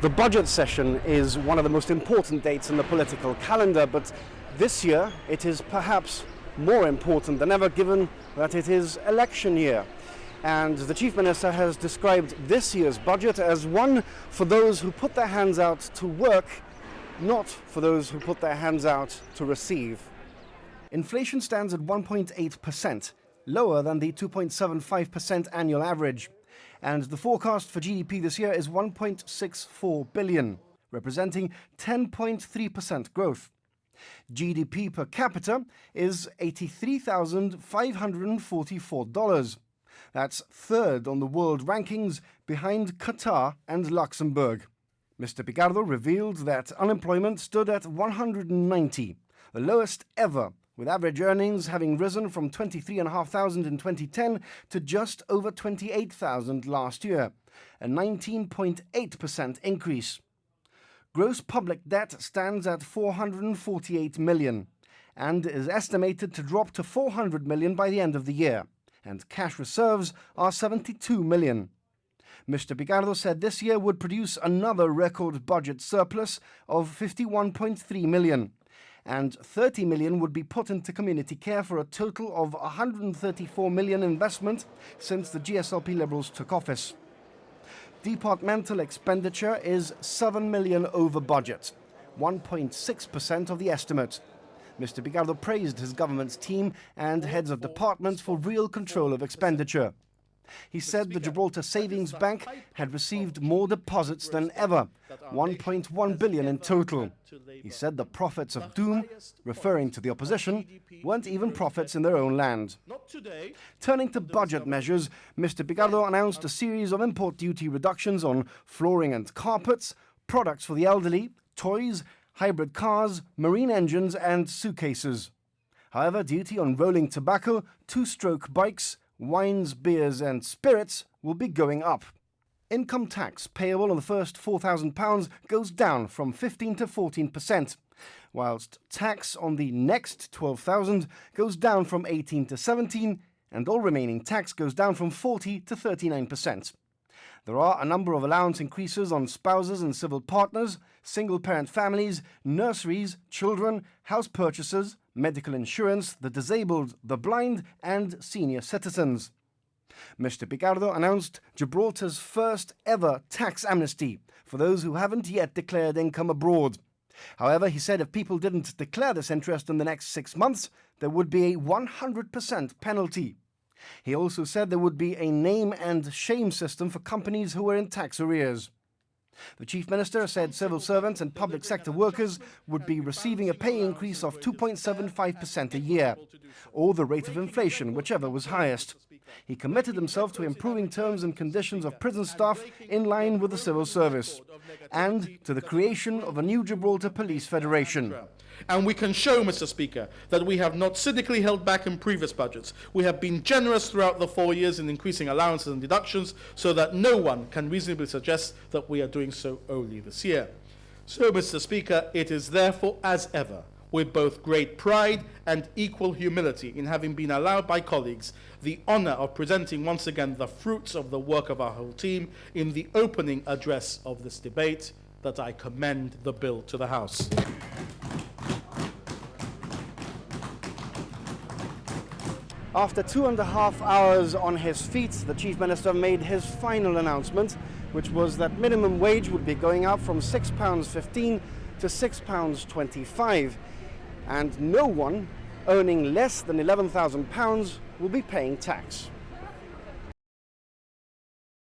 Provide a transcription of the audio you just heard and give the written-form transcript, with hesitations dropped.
The budget session is one of the most important dates in the political calendar, but this year it is perhaps more important than ever, given that it is election year. And the Chief Minister has described this year's budget as one for those who put their hands out to work, not for those who put their hands out to receive. Inflation stands at 1.8%, lower than the 2.75% annual average. And the forecast for GDP this year is 1.64 billion, representing 10.3% growth. GDP per capita is $83,544. That's third on the world rankings, behind Qatar and Luxembourg. Mr. Picardo revealed that unemployment stood at 190, the lowest ever, with average earnings having risen from 23,500 in 2010 to just over 28,000 last year, a 19.8% increase. Gross public debt stands at 448 million and is estimated to drop to 400 million by the end of the year, and cash reserves are 72 million. Mr. Picardo said this year would produce another record budget surplus of 51.3 million. And 30 million would be put into community care, for a total of 134 million investment since the GSLP Liberals took office. Departmental expenditure is 7 million over budget, 1.6% of the estimate. Mr. Picardo praised his government's team and heads of departments for real control of expenditure. He said the Gibraltar Savings Bank had received more deposits than ever, 1.1 billion in total. He said the prophets of doom, referring to the opposition, weren't even prophets in their own land. Turning to budget measures, Mr. Picardo announced a series of import duty reductions on flooring and carpets, products for the elderly, toys, hybrid cars, marine engines and suitcases. However, duty on rolling tobacco, two-stroke bikes, wines, beers and spirits will be going up. Income tax payable on the first £4,000 goes down from 15 to 14%, whilst tax on the next 12,000 goes down from 18 to 17, and all remaining tax goes down from 40 to 39%. There are a number of allowance increases on spouses and civil partners, single-parent families, nurseries, children, house purchases, medical insurance, the disabled, the blind, and senior citizens. Mr. Picardo announced Gibraltar's first ever tax amnesty for those who haven't yet declared income abroad. However, he said if people didn't declare this interest in the next 6 months, there would be a 100% penalty. He also said there would be a name and shame system for companies who were in tax arrears. The Chief Minister said civil servants and public sector workers would be receiving a pay increase of 2.75% a year, or the rate of inflation, whichever was highest. He committed himself to improving terms and conditions of prison staff in line with the civil service, and to the creation of a new Gibraltar Police Federation. And we can show, Mr. Speaker, that we have not cynically held back in previous budgets. We have been generous throughout the 4 years in increasing allowances and deductions, so that no one can reasonably suggest that we are doing so only this year. So, Mr. Speaker, it is therefore, as ever, with both great pride and equal humility in having been allowed by colleagues the honour of presenting once again the fruits of the work of our whole team in the opening address of this debate, that I commend the bill to the House. After 2.5 hours on his feet, the Chief Minister made his final announcement, which was that minimum wage would be going up from £6.15 to £6.25, and no one earning less than £11,000 will be paying tax.